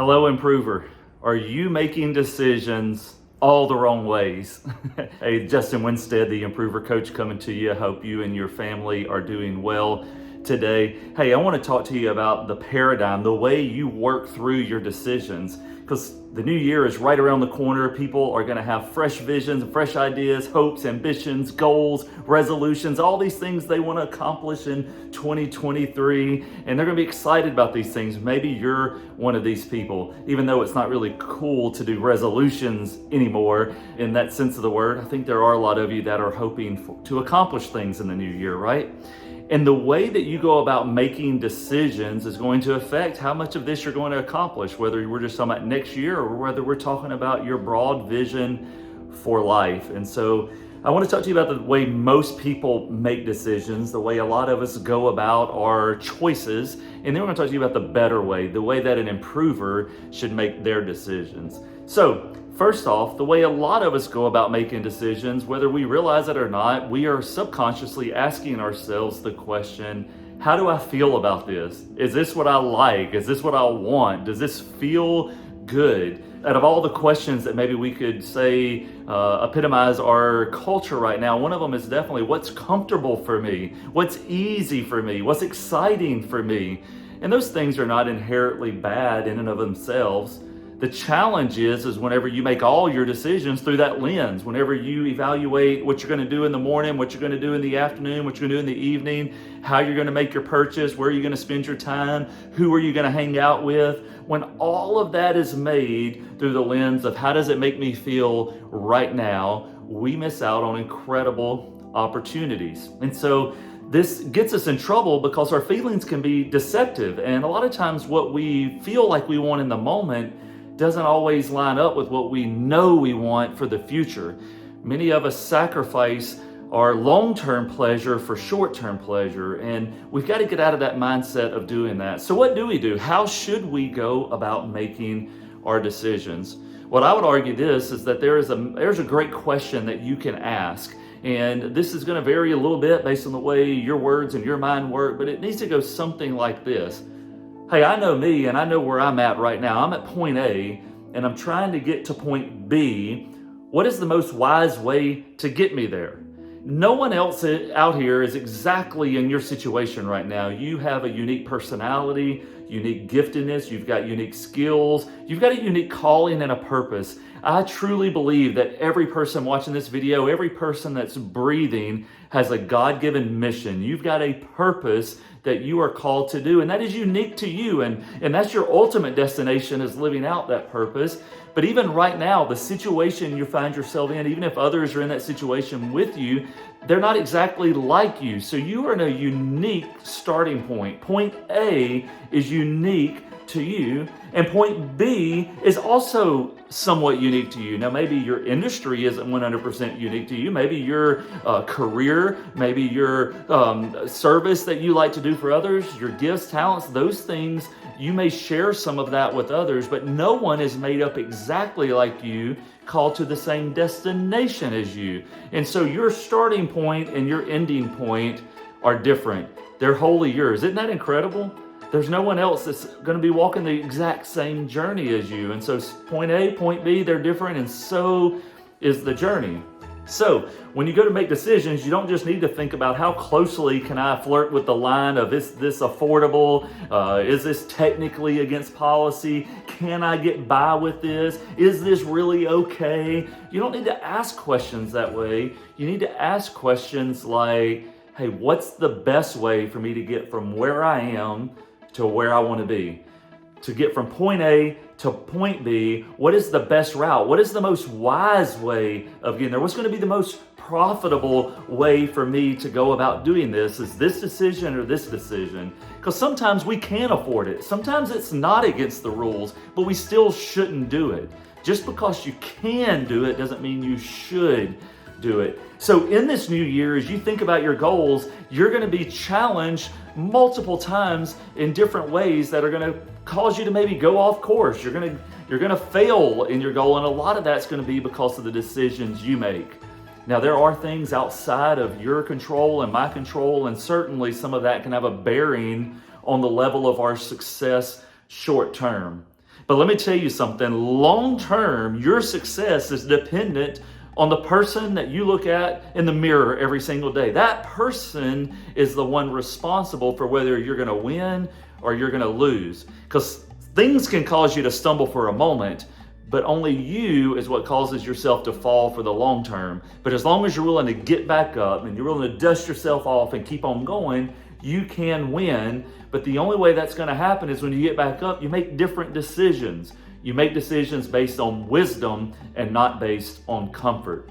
Hello, improver. Are you making decisions all the wrong ways? Hey, Justin Winstead, the improver coach, coming to you. I hope you and your family are doing well today. Hey, I want to talk to you about the paradigm, the way you work through your decisions, because the new year is right around the corner. People are going to have fresh visions, fresh ideas, hopes, ambitions, goals, resolutions, all these things they want to accomplish in 2023. And they're going to be excited about these things. Maybe you're one of these people, even though it's not really cool to do resolutions anymore in that sense of the word. I think there are a lot of you that are hoping to accomplish things in the new year, right? And the way that you go about making decisions is going to affect how much of this you're going to accomplish, whether we're just talking about next year or whether we're talking about your broad vision for life. And so I want to talk to you about the way most people make decisions, the way a lot of us go about our choices, and then we're going to talk to you about the better way, the way that an improver should make their decisions. So, first off, the way a lot of us go about making decisions, whether we realize it or not, we are subconsciously asking ourselves the question, how do I feel about this? Is this what I like? Is this what I want? Does this feel good? Out of all the questions that maybe we could say epitomize our culture right now, one of them is definitely what's comfortable for me? What's easy for me? What's exciting for me? And those things are not inherently bad in and of themselves. The challenge is whenever you make all your decisions through that lens, whenever you evaluate what you're going to do in the morning, what you're going to do in the afternoon, what you're going to do in the evening, how you're going to make your purchase, where you're going to spend your time, who are you going to hang out with, when all of that is made through the lens of how does it make me feel right now, we miss out on incredible opportunities. And so this gets us in trouble because our feelings can be deceptive. And a lot of times what we feel like we want in the moment doesn't always line up with what we know we want for the future. Many of us sacrifice our long-term pleasure for short-term pleasure, and we've got to get out of that mindset of doing that. So what do we do? How should we go about making our decisions? What I would argue is that there's a great question that you can ask, and this is going to vary a little bit based on the way your words and your mind work, but it needs to go something like this. Hey, I know me and I know where I'm at right now. I'm at point A and I'm trying to get to point B. What is the most wise way to get me there? No one else out here is exactly in your situation right now. You have a unique personality, unique giftedness, you've got unique skills, you've got a unique calling and a purpose. I truly believe that every person watching this video, every person that's breathing has a God-given mission. You've got a purpose that you are called to do, and that is unique to you, and that's your ultimate destination, is living out that purpose. But even right now, the situation you find yourself in, even if others are in that situation with you, they're not exactly like you. So you are in a unique starting point. Point A is unique to you, and point B is also somewhat unique to you. Now, maybe your industry isn't 100% unique to you. Maybe your career, maybe your service that you like to do for others, your gifts, talents, those things, you may share some of that with others, but no one is made up exactly like you, called to the same destination as you. And so your starting point and your ending point are different. They're wholly yours. Isn't that incredible? There's no one else that's going to be walking the exact same journey as you. And so point A, point B, they're different, and so is the journey. So when you go to make decisions, you don't just need to think about how closely can I flirt with the line of is this affordable? Is this technically against policy? Can I get by with this? Is this really okay? You don't need to ask questions that way. You need to ask questions like, hey, what's the best way for me to get from where I am to where I want to be? To get from point A to point B, what is the best route? What is the most wise way of getting there? What's going to be the most profitable way for me to go about doing this? Is this decision or this decision? Because sometimes we can't afford it. Sometimes it's not against the rules, but we still shouldn't do it. Just because you can do it doesn't mean you should do it. So in this new year, as you think about your goals, you're going to be challenged multiple times in different ways that are going to cause you to maybe go off course. You're going to fail in your goal, and a lot of that's going to be because of the decisions you make. Now, there are things outside of your control and my control, and certainly some of that can have a bearing on the level of our success short term. But let me tell you something, long term, your success is dependent on the person that you look at in the mirror every single day. That person is the one responsible for whether you're going to win or you're going to lose. Because things can cause you to stumble for a moment, but only you is what causes yourself to fall for the long term. But as long as you're willing to get back up and you're willing to dust yourself off and keep on going, you can win. But the only way that's going to happen is when you get back up, you make different decisions. You make decisions based on wisdom and not based on comfort.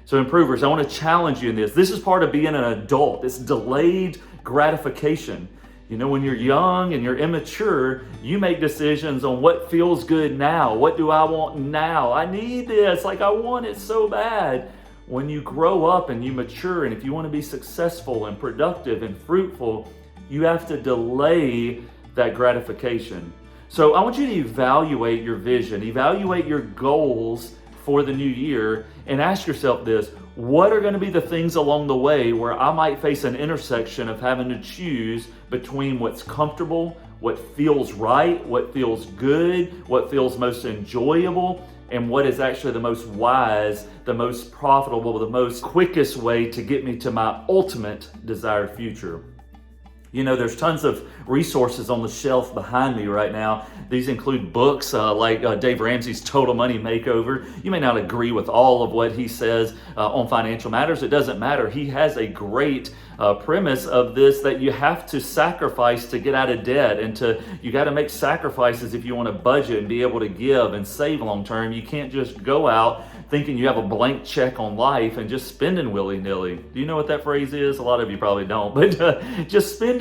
So improvers, I want to challenge you in this. This is part of being an adult. It's delayed gratification. You know, when you're young and you're immature, you make decisions on what feels good now. What do I want now? I need this. Like, I want it so bad. When you grow up and you mature, and if you want to be successful and productive and fruitful, you have to delay that gratification. So I want you to evaluate your vision, evaluate your goals for the new year, and ask yourself this: what are going to be the things along the way where I might face an intersection of having to choose between what's comfortable, what feels right, what feels good, what feels most enjoyable, and what is actually the most wise, the most profitable, the most quickest way to get me to my ultimate desired future. You know, there's tons of resources on the shelf behind me right now. These include books like Dave Ramsey's Total Money Makeover. You may not agree with all of what he says on financial matters. It doesn't matter. He has a great premise of this, that you have to sacrifice to get out of debt, and you got to make sacrifices if you want to budget and be able to give and save long term. You can't just go out thinking you have a blank check on life and just spending willy-nilly. Do you know what that phrase is? A lot of you probably don't, but just spending,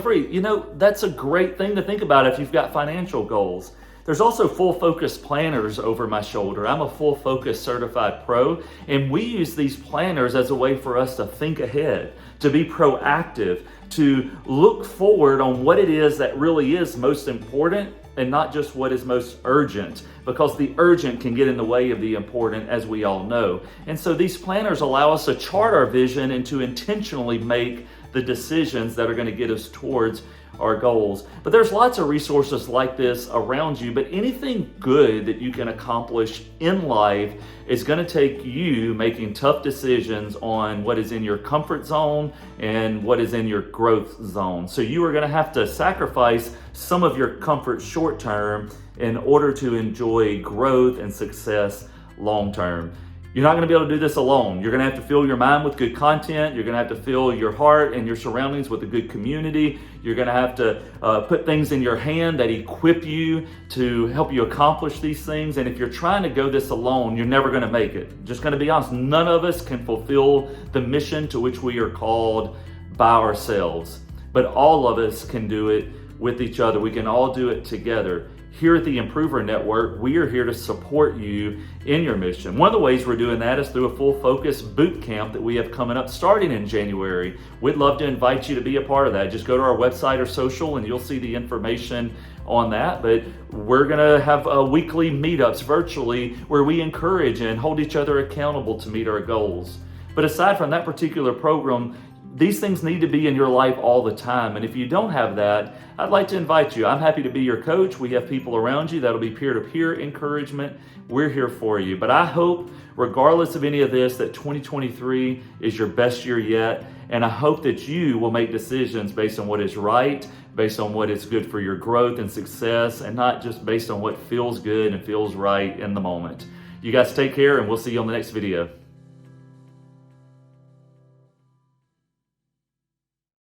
free. That's a great thing to think about if you've got financial goals. There's also full focus planners over my shoulder. I'm a full focus certified pro, and we use these planners as a way for us to think ahead, to be proactive, to look forward on what it is that really is most important and not just what is most urgent, because the urgent can get in the way of the important, as we all know. And so these planners allow us to chart our vision and to intentionally make the decisions that are going to get us towards our goals. But there's lots of resources like this around you, but anything good that you can accomplish in life is going to take you making tough decisions on what is in your comfort zone and what is in your growth zone. So you are going to have to sacrifice some of your comfort short term in order to enjoy growth and success long term. You're not going to be able to do this alone. You're going to have to fill your mind with good content. You're going to have to fill your heart and your surroundings with a good community. You're going to have to put things in your hand that equip you to help you accomplish these things. And if you're trying to go this alone, you're never going to make it. Just going to be honest, none of us can fulfill the mission to which we are called by ourselves. But all of us can do it with each other. We can all do it together. Here at the Improver Network, we are here to support you in your mission. One of the ways we're doing that is through a full focus boot camp that we have coming up starting in January. We'd love to invite you to be a part of that. Just go to our website or social and you'll see the information on that. But we're going to have weekly meetups virtually where we encourage and hold each other accountable to meet our goals. But aside from that particular program, these things need to be in your life all the time. And if you don't have that, I'd like to invite you. I'm happy to be your coach. We have people around you that'll be peer-to-peer encouragement. We're here for you. But I hope, regardless of any of this, that 2023 is your best year yet. And I hope that you will make decisions based on what is right, based on what is good for your growth and success, and not just based on what feels good and feels right in the moment. You guys take care, and we'll see you on the next video.